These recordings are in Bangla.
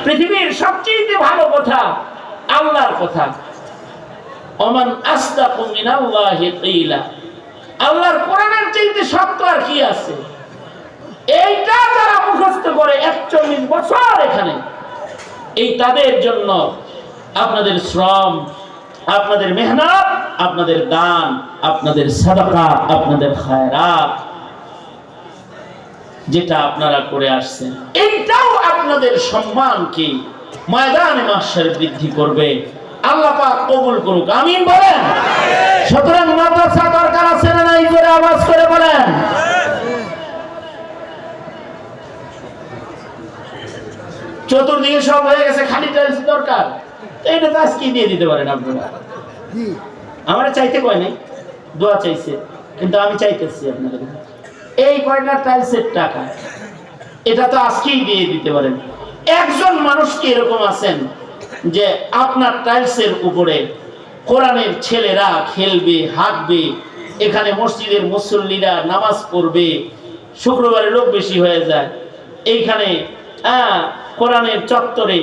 পৃথিবীর সবচেয়ে ভালো কথা আল্লাহর কথা। ওমান আসদাকু মিনাল্লাহি কিলা, আল্লাহর কোরআনের চাইতে সত্য আর কি আছে? এইটা যারা মুখস্থ করে 41 বছর এখানে, এই তাদের জন্য আপনাদের শ্রম, আপনাদের মেহনত, আপনাদের দান, আপনাদের সাদাকা, আপনাদের খায়রাত যেটা আপনারা করে আসছেন, এইটাও আপনাদের সম্মানকে ময়দানে মাহশারে বৃদ্ধি করবে। আল্লাহ পাক কবুল করুক, আমিন বলেন। সুতরাং মাদ্রাসা দরকার আছে না নাই? জোরে আওয়াজ করে বলেন। চতুর্দিকে সব হয়ে গেছে, খালি টাইলস দরকার, এইটা তো আজকে দিয়ে দিতে পারেন আপনারা। আমার চাইতে কয় নাই, দোয়া চাইছে, কিন্তু আমি চাইতেছি আপনাদের এই কয়টা টাইলসের টাকা এটা তো আজকেই দিয়ে দিতে পারেন। একজন মানুষ কি এরকম আছেন যে আপনার টাইলসের উপরে কোরআনের ছেলেরা খেলবে, হাঁটবে, এখানে মসজিদের মুসল্লিরা নামাজ পড়বে, শুক্রবারে লোক বেশি হয়ে যায়, এইখানে কোরআনের চত্বরে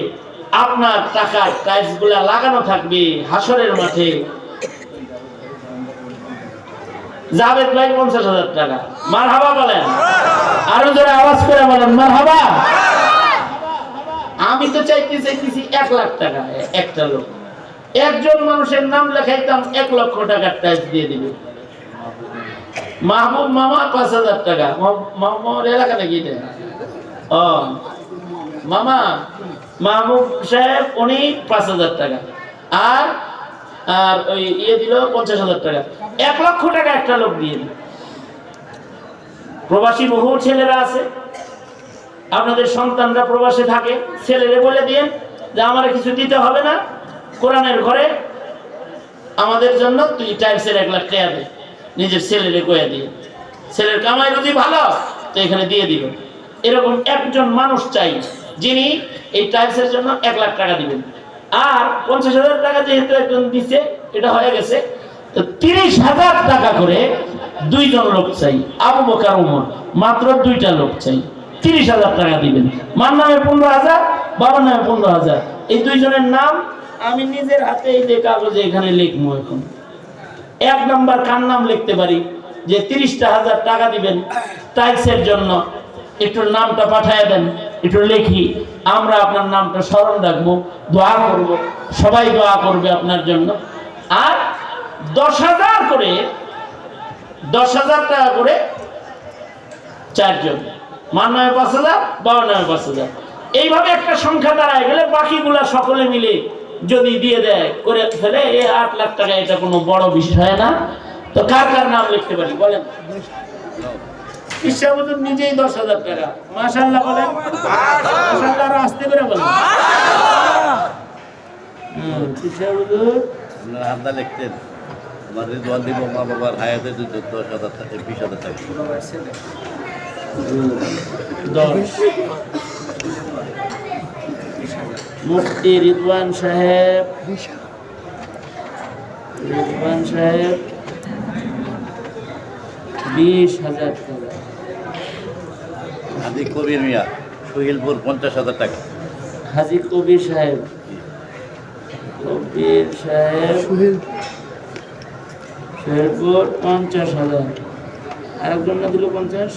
আপনার টাকার টাইলস গুলা লাগানো থাকবে হাসরের মাঠে? জাভেদ ভাই 50,000 টাকা, মারহাবা বলেন। আরো জোরে আওয়াজ করে বলেন মারহাবা। আমি তো চাইতেছি 1 লাখ টাকা একটা লোক, একজন মানুষের নাম লেখাইতাম 1 লক্ষ টাকার টাইলস দিয়ে দিবে। মাহবুব মামা 5,000 টাকা, মামার এলাকা নাকি এটা? ও মামা মাহবুব সাহেব উনি 5,000 টাকা, আর আর ওই দিল 50,000 টাকা, 1 লক্ষ টাকা একটা লোক দিয়ে দিল। প্রবাসী বহু ছেলেরা আছে, আপনাদের সন্তানরা প্রবাসে থাকে, ছেলেরে বলে দিয়ে যে আমার কিছু দিতে হবে না, কোরআনের ঘরে আমাদের জন্য তুই টাইলসের 1 লাখ টাকা দে, নিজের ছেলেরে কয়ে দিয়ে, ছেলের কামাই রুজি ভালো তো এখানে দিয়ে দিবেন। এরকম একজন মানুষ চাই যিনি এই টাইলসের জন্য 1 লাখ টাকা দিবেন। আর 50,000 টাকা যেহেতু একজন দিচ্ছে, এটা হয়ে গেছে, তো 30,000 টাকা করে 2 জন লোক চাই। আবু বকর ওমর মাত্র 2টা লোক চাই, 30,000 টাকা দিবেন। মার নামে 15,000, বাবার নামে 15,000। এই 2 জনের নাম আমি নিজের হাতে এই যে কাগজে এখানে লিখবো। এখন 1 নাম্বার কার নাম লিখতে পারি যে 30,000 টাকা দিবেন টাইলসের জন্য, একটু নামটা পাঠিয়ে দেন, একটু লিখি, আমরা আপনার নামটা স্মরণ রাখবো, দোয়া করব, সবাই দোয়া করবে আপনার জন্য। আর 10,000 করে 10,000 টাকা করে 4 জন, মার নামে 5,000, বাবার নামে 5,000, এইভাবে একটা সংখ্যা দাঁড়ায় গেলে বাকিগুলা সকলে মিলে যদি দিয়ে দেয় করে ফেলে, 8 লাখ টাকা, এটা কোনো বড় বিষয় না। তো কার কার নাম লিখতে পারি বলেন? ইচ্ছামতন নিজেই 10,000 টাকা, মাশাআল্লাহ বলেন, মাশাআল্লাহ, আর আস্তে করে বলেন। ইচ্ছামতন আমরা লিখতেন আমার রিজওয়ান দিব মা বাবার হায়াতে 10,000 টাকা, 20,000 টাকা। 10 মুফতি রিজওয়ান সাহেব, রিজওয়ান সাহেব 20,000 টাকা। হাজি কবির মিয়া সুহিলপুর 50,000 টাকা। হাজি কবির সাহেব, কবির সাহেব সুহিলপুর 50,000। আরেকজন না দিল 50?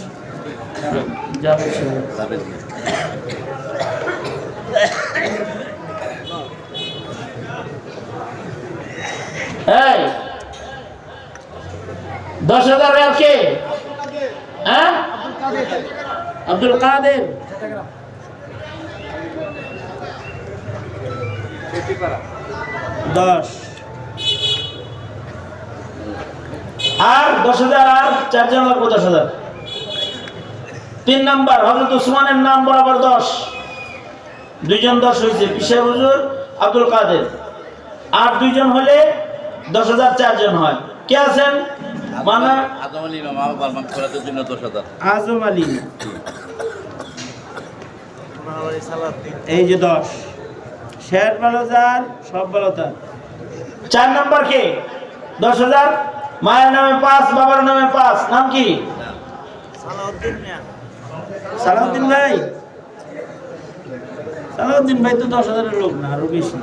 জাভেদ সাহেব। জাভেদ মিয়া। এই 10,000 রিয়াল কে? হ্যাঁ, আব্দুল কাদের। আর 10,000, আর 4 জন লাগবে 10,000। 3 নাম্বার হযরত উসমানের নাম বরাবর 10, 2 জন 10 হয়েছে, পিসা হুজুর, আব্দুল কাদের। আর 2 জন হলে 10,000, 4 জন হয়। কে আছেন? মানে আজম আলী মা বাবার নাম করার জন্য 10,000। আজম আলী, এই যে 10। শের ভালো যার, সব ভালো তার। 4 নাম্বার কে? 10,000, মায়ের নামে 5, বাবার নামে 5, নাম কি? সালাউদ্দিন ভাই। সালাউদ্দিন ভাই তো 10,000-এর লোক না, আরো বেশি।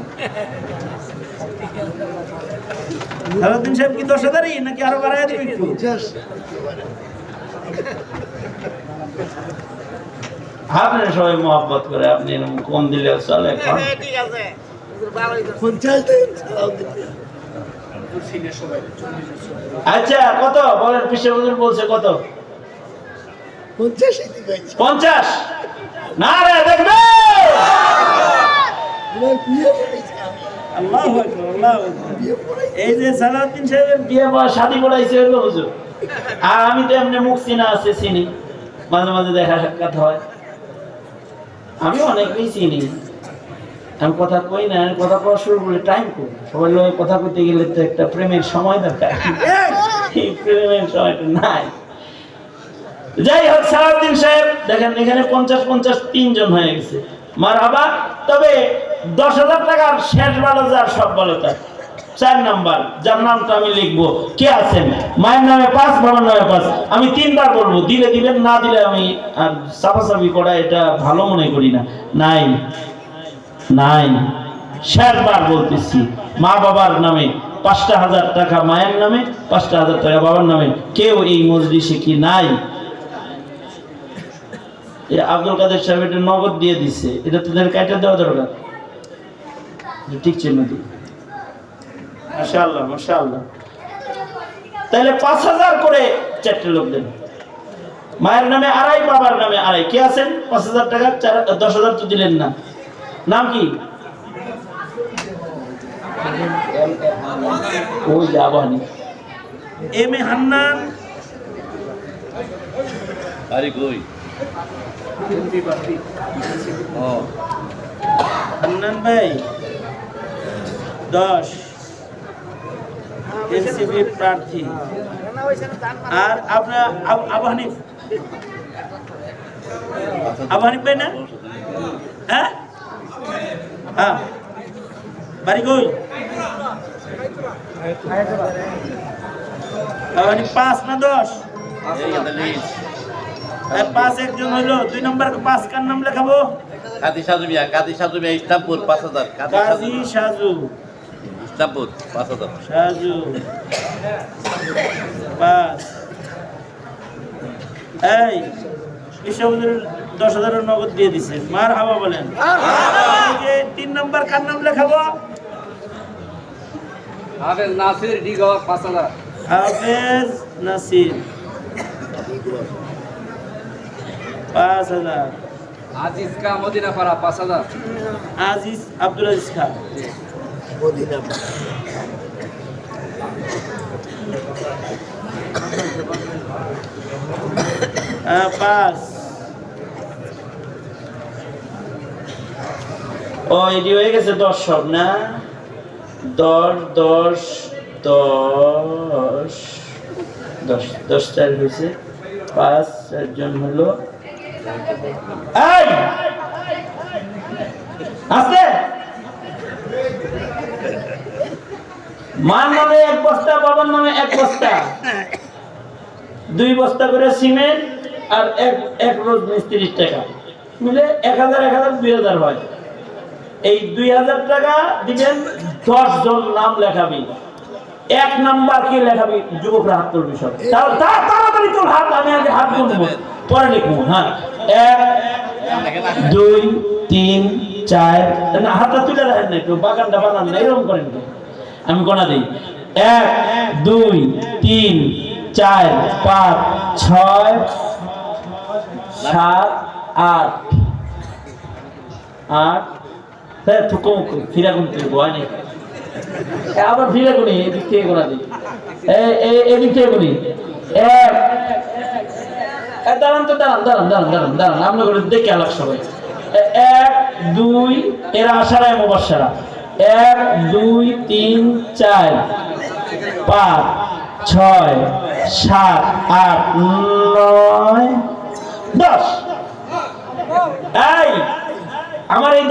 সালাউদ্দিন সাহেব কি 10,000-ই নাকি আরো বাড়ায় দেবে একটু? আপনারা সবাই মহব্বত করে, আপনি এরকম কম দিলে চলে এখন। আচ্ছা কত বলেন, পিসে হুজুর বলছে কত? 50 না রে দেখবে। আল্লাহু আকবার, আল্লাহু আকবার। এই যে সালাউদ্দিন সাহেবের বিয়ে বা শাদী করাইছে হলো হুজুর। আর আমি তো এমনি মুখ চিনা আছে, চিনি, মাঝে মাঝে দেখা সাক্ষাৎ হয়, আমি অনেকেই চিনি। আমি কথা কই না, কথা কওয়া শুরু করলে টাইম করি, সবাই লোক কথা কইতে গেলে তো একটা প্রেমের সময় দরকার, এই প্রেমের সময়টা নাই। যাই হোক, সালাউদ্দিন সাহেব দেখেন এখানে 50-50 3 জন হয়ে গেছে, মারহাবা। তবে 10,000 টাকার শেষ বলো যার সব বলো তার 4 নাম্বার, যার নামটা আমি লিখবো, কে আছেন? মায়ের নামে 5, বাবার নামে 5। আমি 3বার বলবো, দিলে দিবেন, না দিলে আমি আর চাপাচাপি করা এটা ভালো মনে করি না। নাই নাই, শেষবার বলতেছি, মা বাবার নামে 5,000 টাকা, মায়ের নামে 5,000 টাকা, বাবার নামে। কেউ এই মজলিসে কি নাই? আব্দুল কাদের সাহেব এটা নগদ দিয়ে দিছে, এটা তোদের কাটা দেওয়া দরকার, ঠিক চিহ্ন দিই। মাশাআল্লাহ মাশাআল্লাহ। তাহলে 5,000 করে 4টে লোক দেন। মায়ের নামে 2.5, বাবার নামে 2.5। কে আছেন? 5,000 টাকা 10,000 তো দিলেন না। নাম কি? ওই আবানি এম এ হান্নান। আরে কই ও হান্নান ভাই 10 এনসিপি প্রার্থী। আর আপনার আবু হানিফ, আবু হানিফ ভাই না? হ্যাঁ হ্যাঁ, বাড়ি কই? আবু হানিফ 5 না 10? এই তাহলে 5 একজন হইলো। 2 নম্বর 5 কার নাম লেখাবো? কাদি সাজু মিয়া, কাদি সাজু মিয়া ইস্তাম্বুল 5,000, কাজী সাজু, ইস্তাম্বুল 5,000। সাজু 5। এই বিশ্ববুদ্ধের 10,000 নগদ দিয়ে দিছে, মার হাওয়া বলেন। 3 নম্বর কার নাম লেখাবো? হাফেজ নাসির ডিগো 5,000। হাফেজ নাসির 5,000। আজিজ কা মদিনা পাড়া 5,000। আজিজ আব্দুল আজিজ খান 5। ও এটি হয়ে গেছে 10 সব না? 10 10 10 10 10টার হয়েছে 5, 4 জন হলো। এই আস্তে, মার নামে 1 বস্তা, বাবার নামে 1 বস্তা, 2 বস্তা করে সিমেন্ট, আর এক রোজ মিস্ত্রির টাকা মিলে 1,000 1,000 2,000 হয়। এই 2,000 টাকা দিবেন, 10 জন নাম লেখাবি। 1 নাম্বার কি লেখাবি? যুবকরা হাত তুলবি সব, তাড়াতাড়ি তোর হাত, আমি আগে হাত তুলবো পরে লিখবো। হ্যাঁ, 1 2 3 4, না হাতটা তুলে রাখেন না, একটু বাগানটা বানান না, এরকম করেন তো। আমি গোনা দিই, 1 2 3 4 5 6 7 8 8। হ্যাঁ থুকো ফিরা গুনতে ভয় নেই, আবার ফিরে গুনি, এদিক থেকে গোনা দিই, এদিক থেকে গুনি। 1 দাঁড়ান তো, দাঁড়ান, আপনার করে দেখে আলাপ সবাই। 1 2, এরা আশারায় মুবাশশারা। 1 2 3 4 5 6 7 8 9 10। এই আমার এই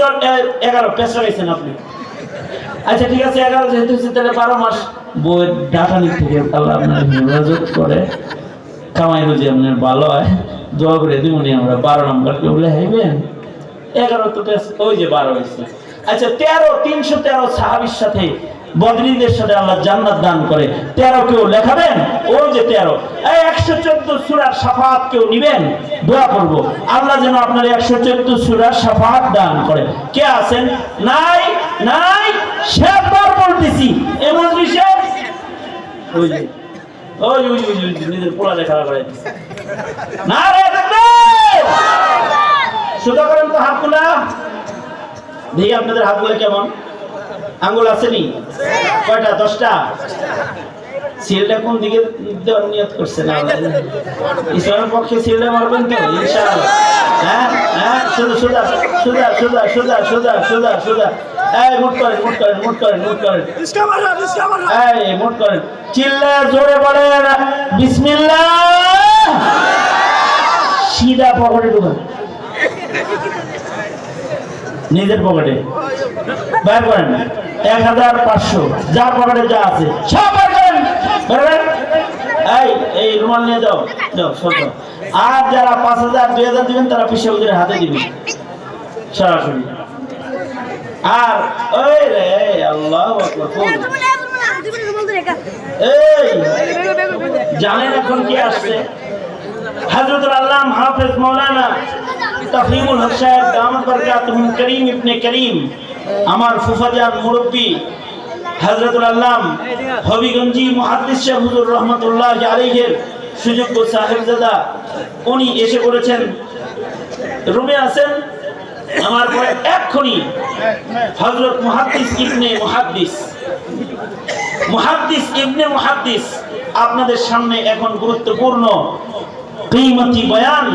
11 পেশা গেছেন আপনি। আচ্ছা ঠিক আছে, 11 যেহেতু তাহলে 12 মাস বইয়ের ডাটানি থেকে আল্লাহ আপনার হেফাজত করে, কামাই রুজি আপনার ভালো হয়, দোয়া করে দিমনি আমরা। 12 নম্বর কে বলে হাইবেন 11 তো ওই যে 12 হয়েছে। আচ্ছা 313 সাহাবীর সাথে বদরীদের সাথে আল্লাহ জান্নাত দান করে, 13 কেউ লেখাবেন? ওই যে 13। এই 114 সূরার শাফাআত কেউ নিবেন? দোয়া করব আল্লাহ যেন আপনার 114 সূরার শাফাআত দান করে। কে আছেন? নাই নাই, শেষবার বলতেছি এই মজলিসে ওই যে ওই ওই ওই নিজের পোলা লেখা করে না রে তাকবীর। সুদা করেন তো হাতগুলা দেখি, আপনাদের হাতগুলো কেমন? আঙ্গুল আসেনি? কয়টা? 10টা। সিলটা কোন দিকে দেওয়ার নিয়ত করছেন? ইসলামের পক্ষে সিলটা মারবেন তো ইনশাআল্লাহ? হ্যাঁ হ্যাঁ, সুদা সুদা সুদা সুদা সুদা সুদা সুদা সুদা। এই মুট করেন, মুট করেন, মুট করেন, মুট করেন, এই মুট করেন। চিল্লা জোরে বলেন বিসমিল্লাহ। সিধা পকেটে ঢুকান, নিজের পকেটে বের করেন। 1500 যার পকেটে যা আছে সব বের করেন, বের করেন। এই রুমাল নিয়ে যাও, যাও সব। আর যারা 5000 2000 দিবেন তারা পিসে হুজুরের হাতে দিবেন সরাসরি। আর ওই রে আল্লাহু আকবার, এই জানেন এখন কি আসছে? হযরতুল আল্লামা হাফেজ মাওলানা তাফহিমুল হক সাহেব দামাত বরকাতুহুম করিম ইবনে করিম, আমার ফুফাজান মুরব্বী হযরতুল আল্লামা হবিগঞ্জি মুহাদ্দিস শাহ হুজুর রহমাতুল্লাহ আলাইহির সুযোগ্য সাহেবজাদা, উনি এসে করেছেন, রুমে আছেন। আমার পরে এক্ষুনি হযরত মুহাদ্দিস ইবনে মুহাদ্দিস আপনাদের সামনে এখন গুরুত্বপূর্ণ কিমতি বয়ান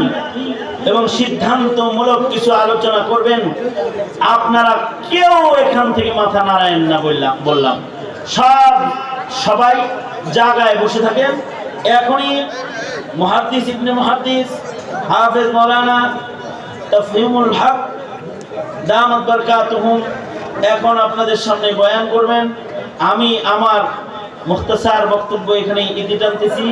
এবং সিদ্ধান্তমূলক কিছু আলোচনা করবেন। আপনারা কেউ এখান থেকে মাথা নাড়ায়েন না বললাম। সবাই জায়গায় বসে থাকেন। এখনই মুহাদ্দিস ইবনে মুহাদ্দিস হাফেজ মাওলানা তাফহিমুল হক দামাত বরকাতুহুম এখন আপনাদের সামনে বয়ান করবেন। আমি আমার মুখতাসার বক্তব্য এখানে ইতি টানতেছি।